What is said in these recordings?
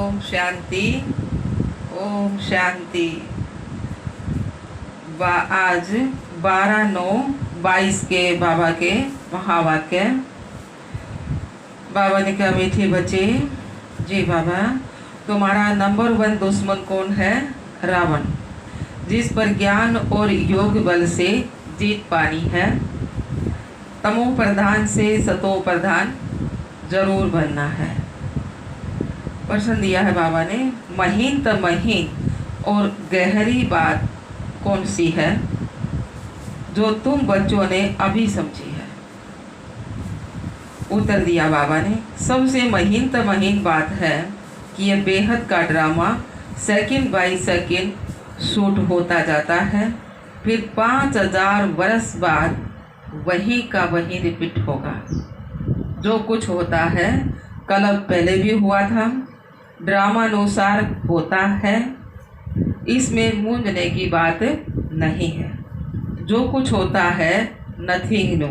ओम शांति। ओम शांति। आज 12/9/22 के बाबा के महावाक्य। बाबा ने कहा, मीठे बच्चे, जी बाबा, तुम्हारा नंबर 1 दुश्मन कौन है? रावण, जिस पर ज्ञान और योग बल से जीत पानी है। तमो प्रधान से सतो प्रधान जरूर बनना है। प्रश्न दिया है बाबा ने, महीन त महीन और गहरी बात कौन सी है जो तुम बच्चों ने अभी समझी है? उत्तर दिया बाबा ने, सबसे महीन त महीन बात है कि यह बेहद का drama second by second shoot होता जाता है, फिर 5000 वर्ष बाद वही का वही रिपीट होगा। जो कुछ होता है कल पहले भी हुआ था, ड्रामानुसार होता है, इसमें मूंझने की बात नहीं है। जो कुछ होता है nothing new,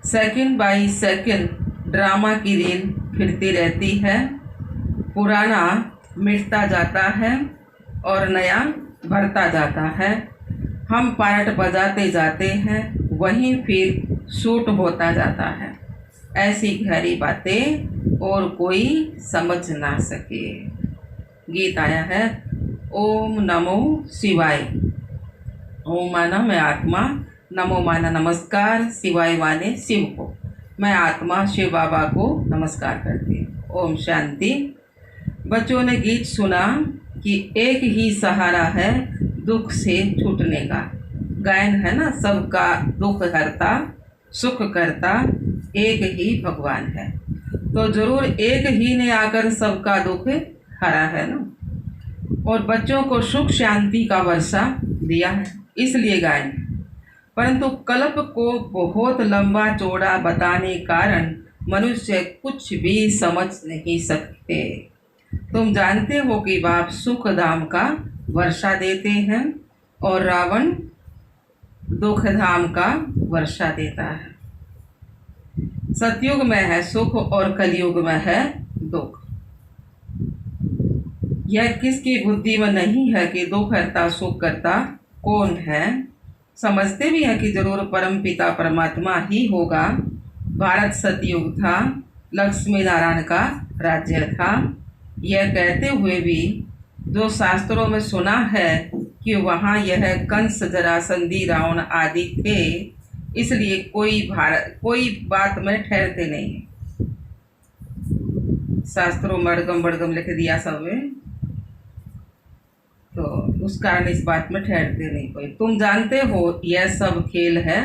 second by second drama की रील फिरती रहती है। पुराना मिटता जाता है और नया भरता जाता है। हम पार्ट बजाते जाते हैं, वहीं फिर शूट होता जाता है। ऐसी गहरी बातें और कोई समझ ना सके। गीत आया है, ओम नमो शिवाय। ओम माना मैं आत्मा, नमो माना नमस्कार, शिवाय माने शिव को। मैं आत्मा शिव बाबा को नमस्कार करती हूँ। ओम शांति। बच्चों ने गीत सुना कि एक ही सहारा है दुख से छूटने का। गायन है ना, सबका दुख हरता सुख करता एक ही भगवान है। तो जरूर एक ही ने आकर सबका दुख हरा है ना, और बच्चों को सुख शांति का वर्षा दिया है, इसलिए गायन है। परंतु कल्प को बहुत लंबा चौड़ा बताने कारण मनुष्य कुछ भी समझ नहीं सकते। तुम जानते हो कि बाप सुख धाम का वर्षा देते हैं और रावण दुख धाम का वर्षा देता है। सतयुग में है सुख और कलयुग में है दुख। यह किसकी बुद्धि में नहीं है कि दुख करता सुख करता कौन है। समझते भी हैं कि जरूर परम पिता परमात्मा ही होगा। भारत सतयुग था, लक्ष्मी नारायण का राज्य था। यह कहते हुए भी जो शास्त्रों में सुना है कि वहाँ यह कंस जरासंधी रावण आदि थे, इसलिए कोई बात में ठहरते नहीं है। शास्त्रों मड़गम बड़गम लिख दिया सब में, तो उस कारण इस बात में ठहरते नहीं कोई। तुम जानते हो यह सब खेल है।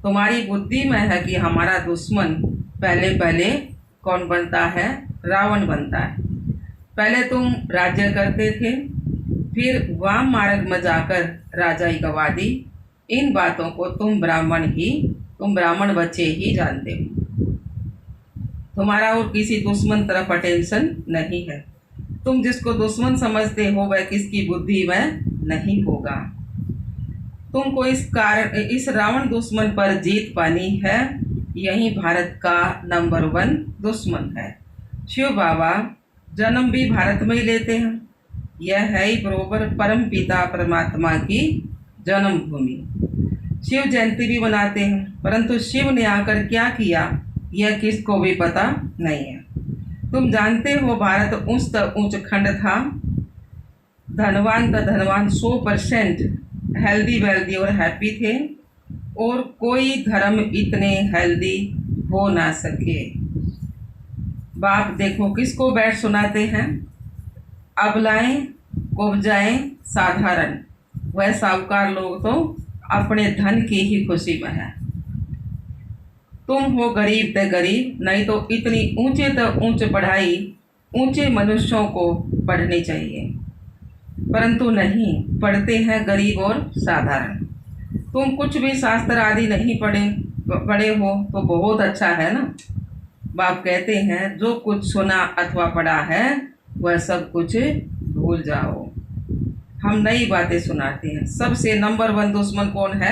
तुम्हारी बुद्धि में है कि हमारा दुश्मन पहले कौन बनता है? रावण बनता है। पहले तुम राज्य करते थे, फिर वाम मार्ग में जाकर राजाई गवा दी। इन बातों को तुम ब्राह्मण बच्चे ही जानते हो। तुम्हारा और किसी दुश्मन तरफ अटेंशन नहीं है। तुम जिसको दुश्मन समझते हो वह किसकी बुद्धि में नहीं होगा। तुमको इस रावण दुश्मन पर जीत पानी है। यही भारत का नंबर 1 दुश्मन है। शिव बाबा जन्म भी भारत में ही लेते हैं। यह है ही बरोबर परम पिता परमात्मा की जन्मभूमि। शिव जयंती भी मनाते हैं, परंतु शिव ने आकर क्या किया यह किसको भी पता नहीं है। तुम जानते हो भारत ऊंच खंड था। धनवान 100% हेल्दी वेल्दी और हैप्पी थे, और कोई धर्म इतने हेल्दी हो ना सके। बाप देखो किसको बैठ सुनाते हैं, अबलाएं उपजाएं साधारण। वह साहूकार लोग तो अपने धन की ही खुशी में है। तुम हो गरीब ते गरीब, नहीं तो इतनी ऊंचे तो ऊंच पढ़ाई ऊंचे मनुष्यों को पढ़नी चाहिए, परंतु नहीं, पढ़ते हैं गरीब और साधारण। तुम कुछ भी शास्त्र आदि नहीं पढ़े हो तो बहुत अच्छा है ना। बाप कहते हैं जो कुछ सुना अथवा पढ़ा है वह सब कुछ भूल जाओ। हम नई बातें सुनाते हैं। सबसे नंबर 1 दुश्मन कौन है?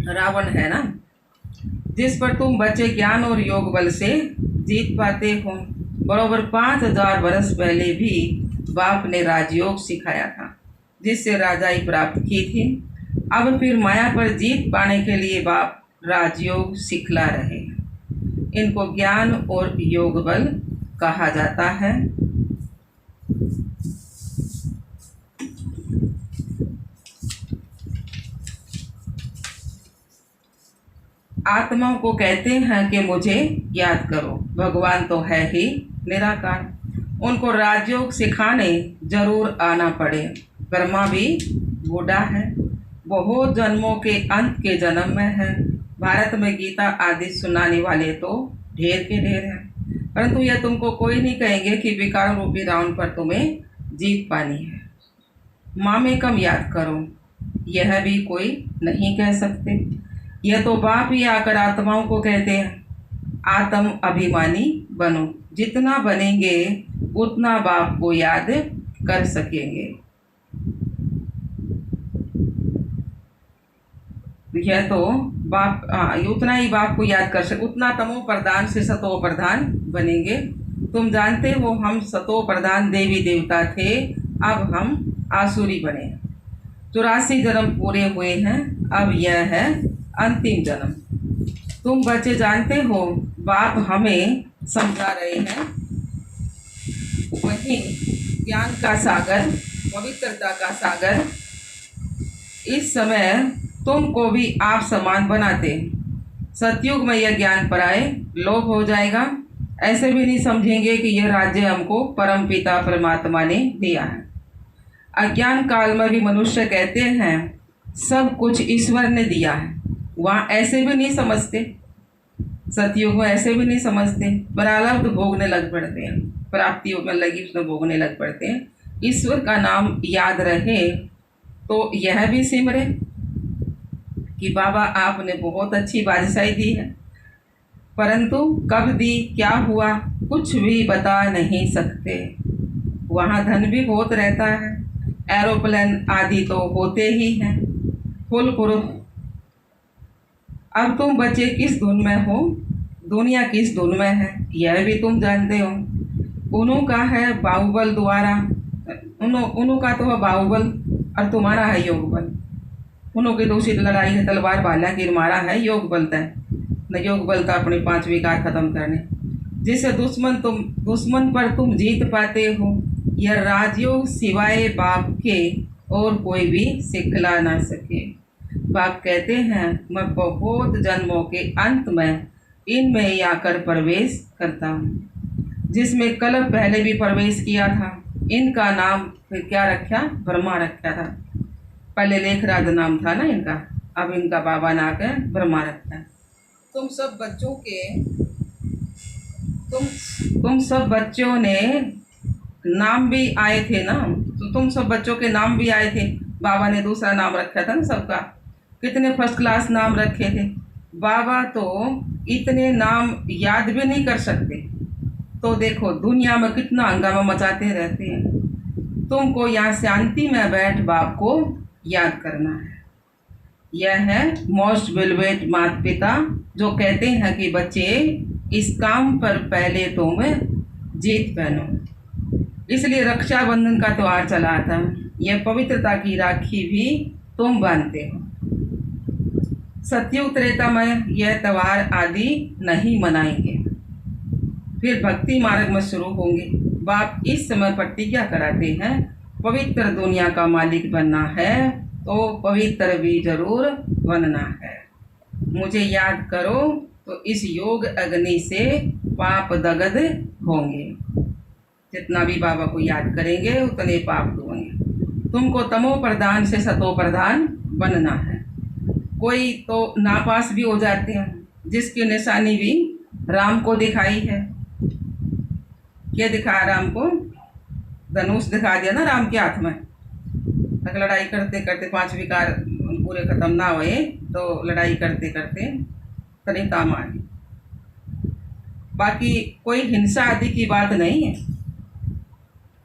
रावण है ना, जिस पर तुम बच्चे ज्ञान और योग बल से जीत पाते हो। बरोबर 5000 वर्ष पहले भी बाप ने राजयोग सिखाया था, जिससे राजाई प्राप्त की थी। अब फिर माया पर जीत पाने के लिए बाप राजयोग सिखला रहे हैं। इनको ज्ञान और योग बल कहा जाता है। आत्माओं को कहते हैं कि मुझे याद करो। भगवान तो है ही निराकार, उनको राजयोग सिखाने जरूर आना पड़े। ब्रह्मा भी बूढ़ा है, बहुत जन्मों के अंत के जन्म में है। भारत में गीता आदि सुनाने वाले तो ढेर के ढेर हैं, परंतु यह तुमको कोई नहीं कहेंगे कि विकार रूपी रावण पर तुम्हें जीत पानी है। माँ में कम याद करो, यह भी कोई नहीं कह सकते। यह तो बाप ही आकर आत्माओं को कहते हैं, आत्म अभिमानी बनो। जितना बनेंगे उतना बाप को याद कर सकेंगे। यह तो बाप उतना ही बाप को याद कर सके, उतना तमो प्रधान से सतो प्रधान बनेंगे। तुम जानते हो हम सतो प्रधान देवी देवता थे, अब हम आसुरी बने। 84 जन्म पूरे हुए हैं, अब यह है अंतिम जन्म। तुम बच्चे जानते हो बाप हमें समझा रहे हैं, वही ज्ञान का सागर, पवित्रता का सागर इस समय तुमको भी आप समान बनाते। सतयुग में यह ज्ञान पराए लोभ हो जाएगा। ऐसे भी नहीं समझेंगे कि यह राज्य हमको परम पिता परमात्मा ने दिया है। अज्ञान काल में भी मनुष्य कहते हैं सब कुछ ईश्वर ने दिया है, वहाँ ऐसे भी नहीं समझते। सतयुग में ऐसे भी नहीं समझते, प्रारब्ध भोगने लग पड़ते हैं, प्राप्ति में लगी उसमें भोगने लग पड़ते हैं। ईश्वर का नाम याद रहे तो यह भी सिमरे कि बाबा आपने बहुत अच्छी बादशाही दी है, परंतु कब दी क्या हुआ कुछ भी बता नहीं सकते। वहाँ धन भी बहुत रहता है, एरोप्लेन आदि तो होते ही हैं, फुल प्रूफ। अब तुम बच्चे किस धुन में हो, दुनिया किस धुन में है, यह भी तुम जानते हो। उन्हों का है बाहुबल द्वारा, उन्हों का तो है बाहुबल और तुम्हारा है योग बल। उन्हों की दूसरी लड़ाई है तलवार भाला की, मारा है योग बल है न। योग बल था अपने 5 विकार खत्म करने, जिससे दुश्मन पर तुम जीत पाते हो। यह राजयोग सिवाय बाप के और कोई भी सिखला ना सके। बाप कहते हैं मैं बहुत जन्मों के अंत में इनमें ही आकर प्रवेश करता हूँ, जिसमें कल पहले भी प्रवेश किया था। इनका नाम फिर क्या रखा, ब्रह्मा रखा था। पहले लेखराज नाम था ना इनका, अब इनका बाबा ने आकर ब्रह्मा रखा है। तुम सब बच्चों ने नाम भी आए थे ना, तो तुम सब बच्चों के नाम भी आए थे। बाबा ने दूसरा नाम रखा था ना सबका, कितने फर्स्ट क्लास नाम रखे थे। बाबा तो इतने नाम याद भी नहीं कर सकते, तो देखो दुनिया में कितना हंगामा मचाते रहते हैं। तुमको यहाँ शांति में बैठ बाप को याद करना है। यह है मोस्ट वेलवेट माता पिता जो कहते हैं कि बच्चे इस काम पर पहले तुम जीत पहनो। इसलिए रक्षाबंधन का त्योहार चला था। यह पवित्रता की राखी भी तुम बांधते हो। सतयुग त्रेता में यह त्योहार आदि नहीं मनाएंगे, फिर भक्ति मार्ग में शुरू होंगे। बाप इस समय प्रतिज्ञा कराते हैं पवित्र दुनिया का मालिक बनना है तो पवित्र भी जरूर बनना है। मुझे याद करो तो इस योग अग्नि से पाप दग्ध होंगे। जितना भी बाबा को याद करेंगे उतने पाप धोएंगे। तुमको तमो प्रधान से सतो प्रधान बनना है। कोई तो नापास भी हो जाते हैं, जिसकी निशानी भी राम को दिखाई है। क्या दिखाया राम को? धनुष दिखा दिया ना राम के हाथ में। तक लड़ाई करते करते 5 विकार पूरे खत्म ना हुए तो लड़ाई करते करते तनिता मारी। बाकी कोई हिंसा आदि की बात नहीं है।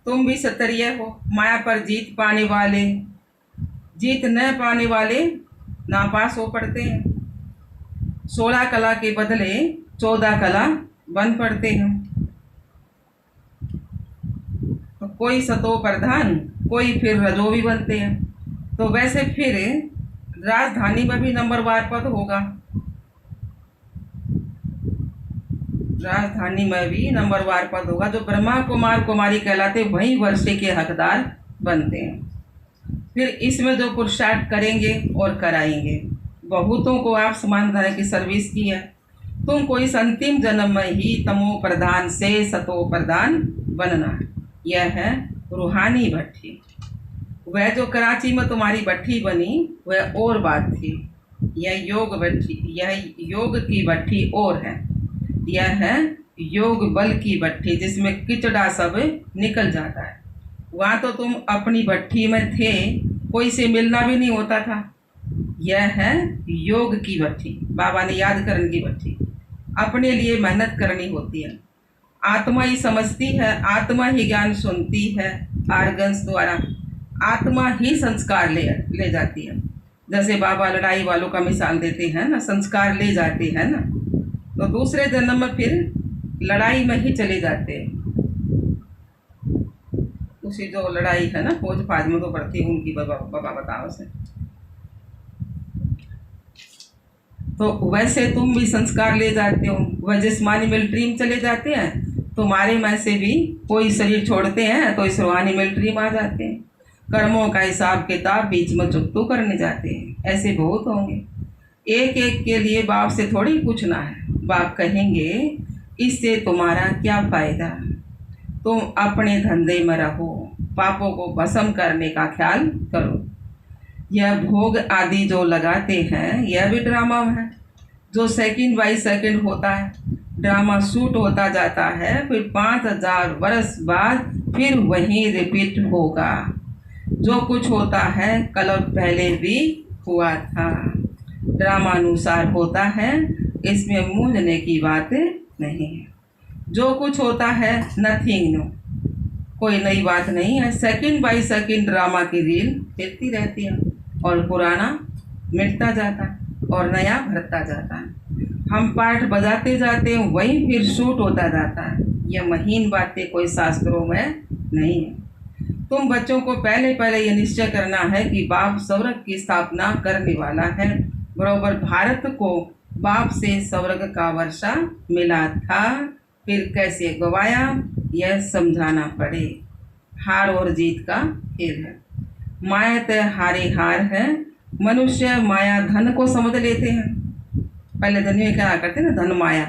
तुम भी सतर्य हो, माया पर जीत पाने वाले, जीत न पाने वाले नापास हो पड़ते हैं। 16 कला के बदले 14 कला बन पड़ते हैं। कोई सतो प्रधान, कोई फिर रजो भी बनते हैं। तो वैसे फिर राजधानी में भी नंबरवार पद होगा, राजधानी में भी नंबरवार पद होगा। जो ब्रह्मा कुमार कुमारी कहलाते वही वर्षे के हकदार बनते हैं। फिर इसमें जो पुरुषार्थ करेंगे और कराएंगे, बहुतों को आप समान तरह की सर्विस की है। तुमको इस अंतिम जन्म में ही तमो प्रधान से सतो प्रधान बनना। यह है रूहानी भट्ठी। वह जो कराची में तुम्हारी भट्ठी बनी वह और बात थी। यह योग भट्ठी, यह योग की भट्ठी और है। यह है योग बल की भट्ठी जिसमें किचड़ा सब निकल जाता है। वहाँ तो तुम अपनी भट्ठी में थे, कोई से मिलना भी नहीं होता था। यह है योग की भट्ठी, बाबा ने याद करने की भट्ठी। अपने लिए मेहनत करनी होती है। आत्मा ही समझती है, आत्मा ही ज्ञान सुनती है आर्गन्स द्वारा। आत्मा ही संस्कार ले जाती है। जैसे बाबा लड़ाई वालों का मिसाल देते हैं ना, संस्कार ले जाते हैं ना, तो दूसरे जन्म में फिर लड़ाई में ही चले जाते हैं। उसी जो लड़ाई है ना फौज फाज में तो बढ़ती उनकी बाबा बताओ से। तो वैसे तुम भी संस्कार ले जाते हो। वह जिस्मानी मिलिट्री में चले जाते हैं, तुम्हारे में से भी कोई शरीर छोड़ते हैं तो इस रूहानी मिलिट्री में आ जाते हैं। कर्मों का हिसाब किताब बीच में चुकतू करने जाते हैं। ऐसे बहुत होंगे। एक एक के लिए बाप से थोड़ी पूछना है। बाप कहेंगे इससे तुम्हारा क्या फायदा, तुम अपने धंधे में रहो, पापों को भस्म करने का ख्याल करो। यह भोग आदि जो लगाते हैं यह भी ड्रामा है, जो सेकंड बाई सेकंड होता है। ड्रामा शूट होता जाता है, फिर 5000 वर्ष बाद फिर वही रिपीट होगा। जो कुछ होता है कल और पहले भी हुआ था, ड्रामानुसार होता है, इसमें मूंझने की बात नहीं है। जो कुछ होता है नथिंग नो, कोई नई बात नहीं है। सेकंड बाई सेकंड ड्रामा की रील फिरती रहती है और पुराना मिटता जाता है और नया भरता जाता है। हम पाठ बजाते जाते हैं, वही फिर शूट होता जाता है। यह महीन बातें कोई शास्त्रों में नहीं है। तुम बच्चों को पहले पहले यह निश्चय करना है कि बाप स्वर्ग की स्थापना करने वाला है। बरोबर भारत को बाप से स्वर्ग का वर्षा मिला था, फिर कैसे गवाया यह समझाना पड़े। हार और जीत का खेल है। माया तय हारे हार है। मनुष्य माया धन को समझ लेते हैं। पहले दुनिया में क्या करते ना, धन माया।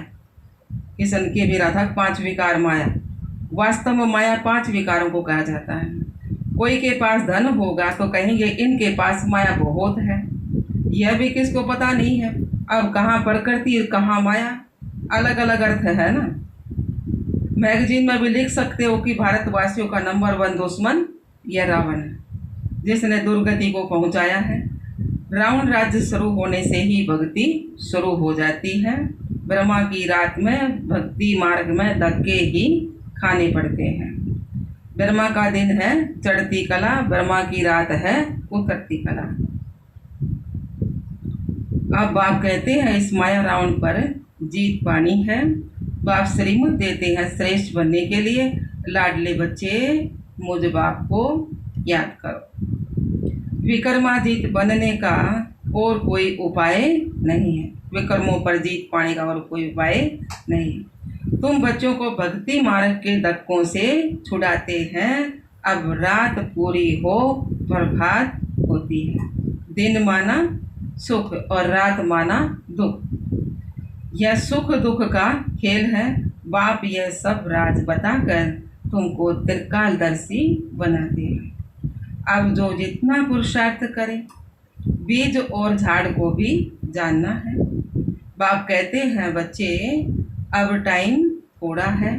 किशन के भी रहा था 5 विकार माया। वास्तव में माया 5 विकारों को कहा जाता है। कोई के पास धन होगा तो कहेंगे इनके पास माया बहुत है। यह भी किसको पता नहीं है। अब कहाँ प्रकृति कहाँ माया, अलग अलग अर्थ है ना। मैगजीन में भी लिख सकते हो कि भारतवासियों का नंबर 1 दुश्मन यह रावण है, जिसने दुर्गति को पहुंचाया है। रावण राज्य शुरू होने से ही भक्ति शुरू हो जाती है। ब्रह्मा की रात में भक्ति मार्ग में धक्के ही खाने पड़ते हैं। ब्रह्मा का दिन है चढ़ती कला, ब्रह्मा की रात है उतरती कला। अब बाप कहते हैं इस माया रावण पर जीत पानी है। बाप श्रीमत देते हैं श्रेष्ठ बनने के लिए। लाडले बच्चे मुझ बाप को याद करो। विक्रमाजीत बनने का और कोई उपाय नहीं है। विक्रमों पर जीत पाने का और कोई उपाय नहीं है। तुम बच्चों को भक्ति मार्ग के धक्कों से छुड़ाते हैं। अब रात पूरी हो प्रभात होती है। दिन माना सुख और रात माना दुख। यह सुख दुख का खेल है। बाप यह सब राज बताकर तुमको त्रिकालदर्शी बनाते हैं। अब जो जितना पुरुषार्थ करे, बीज और झाड़ को भी जानना है। बाप कहते हैं बच्चे अब टाइम थोड़ा है।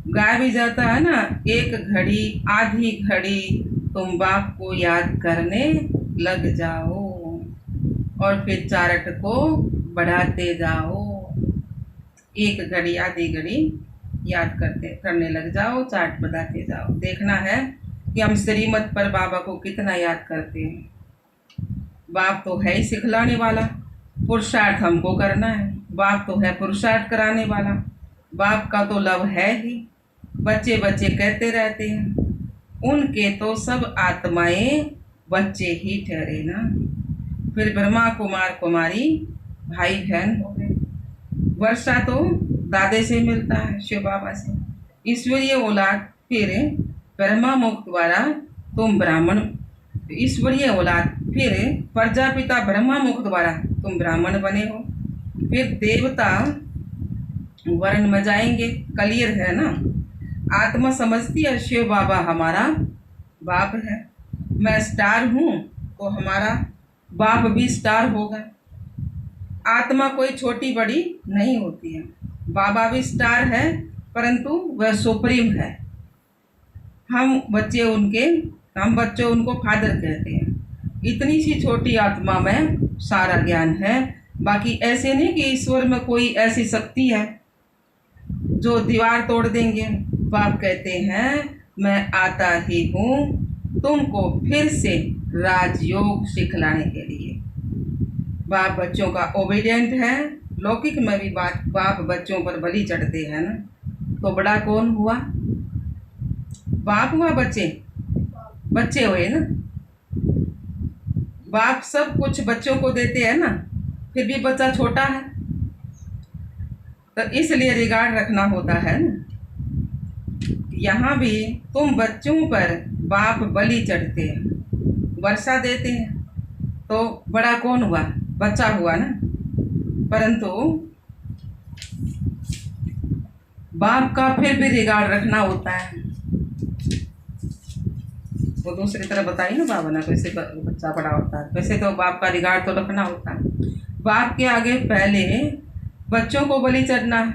गाय भी जाता है ना, एक घड़ी आधी घड़ी तुम बाप को याद करने लग जाओ और फिर चार्ट को बढ़ाते जाओ। एक घड़ी आधी घड़ी याद करने लग जाओ, चार्ट बढ़ाते जाओ। देखना है कि हम श्रीमत पर बाबा को कितना याद करते हैं। बाप तो है ही सिखलाने वाला, पुरुषार्थ हमको करना है। बाप तो है पुरुषार्थ कराने वाला। बाप का तो लव है ही। बच्चे बच्चे कहते रहते हैं, उनके तो सब आत्माएं बच्चे ही ठहरे ना। फिर ब्रह्मा कुमार कुमारी भाई बहन हो गए। वर्षा तो दादे से मिलता है, शिव बाबा से। ईश्वरीय औलाद फिर ब्रह्मा मुख द्वारा तुम ब्राह्मण, ईश्वरीय औलाद फिर प्रजापिता ब्रह्मा मुख द्वारा तुम ब्राह्मण बने हो। फिर देवता वर्ण में जाएंगे, क्लियर है ना। आत्मा समझती है शिव बाबा हमारा बाप है, मैं स्टार हूँ तो हमारा बाप भी स्टार होगा। आत्मा कोई छोटी बड़ी नहीं होती है, बाबा भी स्टार है परंतु वह सुप्रीम है। हम बच्चे उनको फादर कहते हैं। इतनी सी छोटी आत्मा में सारा ज्ञान है। बाकी ऐसे नहीं कि ईश्वर में कोई ऐसी शक्ति है जो दीवार तोड़ देंगे। बाप कहते हैं मैं आता ही हूँ तुमको फिर से राजयोग सिखलाने के लिए। बाप बच्चों का ओबीडियंट है। लौकिक में भी बाप बच्चों पर बलि चढ़ते हैं ना, तो बड़ा कौन हुआ? बाप हुआ, बच्चे हुए ना। बाप सब कुछ बच्चों को देते हैं ना, फिर भी बच्चा छोटा है तो इसलिए रिगार्ड रखना होता है ना। यहाँ भी तुम बच्चों पर बाप बलि चढ़ते हैं, वर्षा देते हैं, तो बड़ा कौन हुआ? बच्चा हुआ ना। परंतु बाप का फिर भी रिगार्ड रखना होता है। वो दूसरी तरह बताइए ना बाबा ना, कैसे बच्चा बड़ा होता है, वैसे तो बाप का रिगार्ड तो रखना होता है। बाप के आगे पहले बच्चों को बलि चढ़ना है,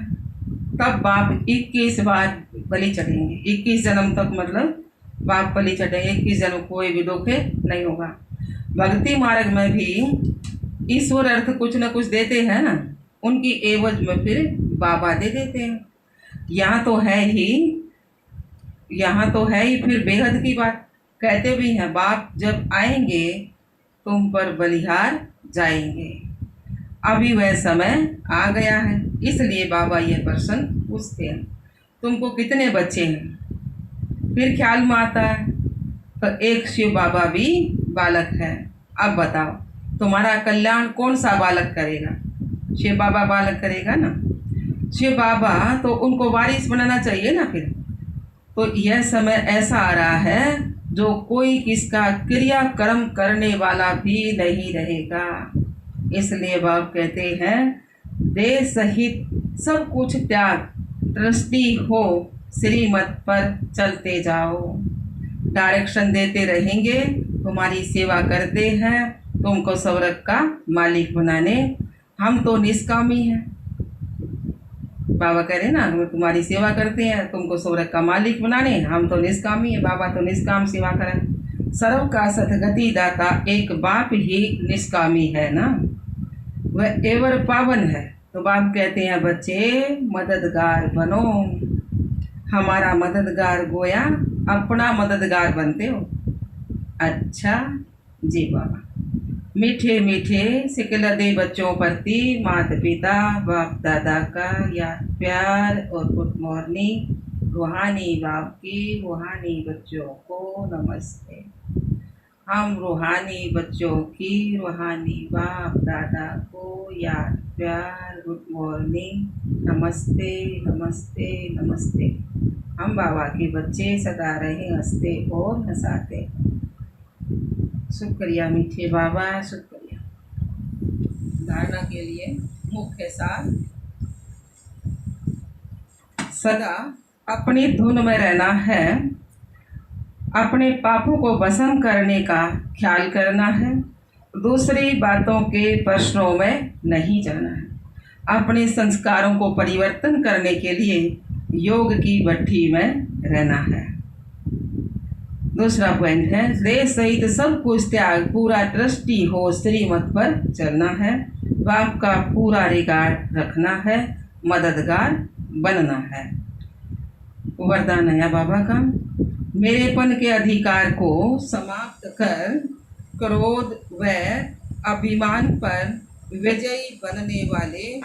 तब बाप 21 बार बलि चढ़ेंगे। 21 जन्म तक मतलब बाप बलि चढ़ेंगे। 21 जन्म कोई भी दुख नहीं होगा। भक्ति मार्ग में भी ईश्वर अर्थ कुछ न कुछ देते हैं ना, उनकी एवज में फिर बाबा दे देते हैं। यहाँ तो है ही फिर बेहद की बात। कहते भी हैं बाप जब आएंगे तुम पर बलिहार जाएंगे। अभी वह समय आ गया है, इसलिए बाबा ये प्रश्न पूछते हैं तुमको कितने बच्चे हैं। फिर ख्याल में आता है तो एक शिव बाबा भी बालक है। अब बताओ तुम्हारा कल्याण कौन सा बालक करेगा? शिव बाबा बालक करेगा ना। शिव बाबा तो उनको वारिस बनाना चाहिए ना। फिर तो यह समय ऐसा आ रहा है जो कोई किसका क्रियाकर्म करने वाला भी नहीं रहेगा। इसलिए बाप कहते हैं देह सहित सब कुछ त्याग, दृष्टि हो श्रीमत पर चलते जाओ। डायरेक्शन देते रहेंगे, तुम्हारी सेवा करते हैं, तुमको स्वर्ग का मालिक बनाने। हम तो निष्कामी हैं। बाबा कह रहे ना हम तुम्हारी सेवा करते हैं, तुमको स्वर्ग का मालिक बनाने। हम तो निष्कामी है, बाबा तो निष्काम सेवा करें। सर्व का सदगति दाता एक बाप ही निष्कामी है ना, वह एवर पावन है। तो बाप कहते हैं बच्चे मददगार बनो। हमारा मददगार गोया अपना मददगार बनते हो। अच्छा जी बाबा। मीठे मीठे सिकल दे बच्चों प्रति माता पिता बाप दादा का याद प्यार और गुड मॉर्निंग। रूहानी बाप की रूहानी बच्चों को नमस्ते। हम रूहानी बच्चों की रूहानी बाप दादा को याद प्यार गुड मॉर्निंग नमस्ते नमस्ते नमस्ते। हम बाबा के बच्चे सदा रहे हंसते और हंसाते। शुक्रिया मीठे बाबा, शुक्रिया। धारणा के लिए मुख्य सार, सदा अपनी धुन में रहना है, अपने पापों को भस्म करने का ख्याल करना है, दूसरी बातों के प्रश्नों में नहीं जाना है, अपने संस्कारों को परिवर्तन करने के लिए योग की भट्ठी में रहना है। दूसरा पॉइंट है देह सहित सब कुछ त्याग, पूरा दृष्टि हो श्रीमत पर चलना है, बाप का पूरा रिगार्ड रखना है, मददगार बनना है। वरदान है बाबा का, मेरेपन के अधिकार को समाप्त कर क्रोध व अभिमान पर विजयी बनने वाले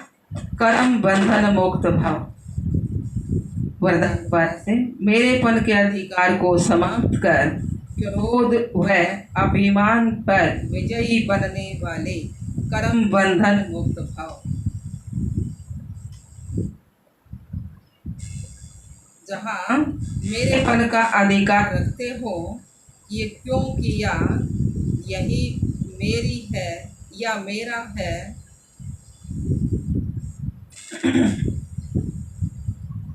कर्म बंधन मुक्त भाव। वरदान पाठ से मेरेपन के अधिकार को समाप्त कर क्रोध व अभिमान पर विजयी बनने वाले कर्म बंधन मुक्त भाव। जहाँ मेरेपन का अधिकार रखते हो, ये क्यों किया, यही मेरी है या मेरा है,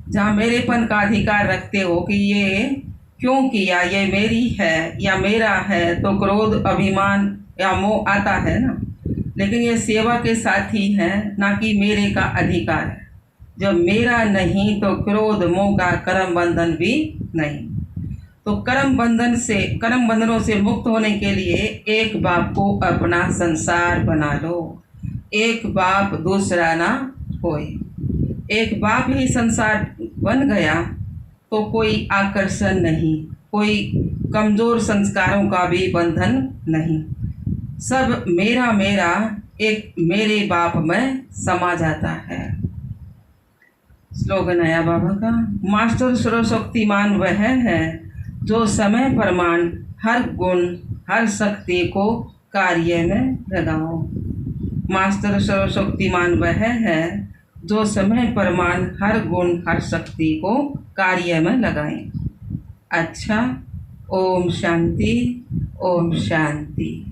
जहाँ मेरेपन का अधिकार रखते हो कि ये क्यों किया, ये मेरी है या मेरा है, तो क्रोध अभिमान या मोह आता है ना। लेकिन ये सेवा के साथ ही है, ना कि मेरे का अधिकार है। जब मेरा नहीं तो क्रोध मोह का कर्म बंधन भी नहीं। तो कर्म बंधनों से मुक्त होने के लिए एक बाप को अपना संसार बना लो। एक बाप दूसरा ना कोई। एक बाप ही संसार बन गया तो कोई आकर्षण नहीं, कोई कमजोर संस्कारों का भी बंधन नहीं। सब मेरा मेरा एक मेरे बाप में समा जाता है। स्लोगन आया बाबा का, मास्टर सर्वशक्तिमान वह है जो समय प्रमाण हर गुण हर शक्ति को कार्य में लगाओ। मास्टर सर्वशक्तिमान वह है जो समय प्रमाण हर गुण हर शक्ति को कार्य में लगाएं। अच्छा, ओम शांति, ओम शांति।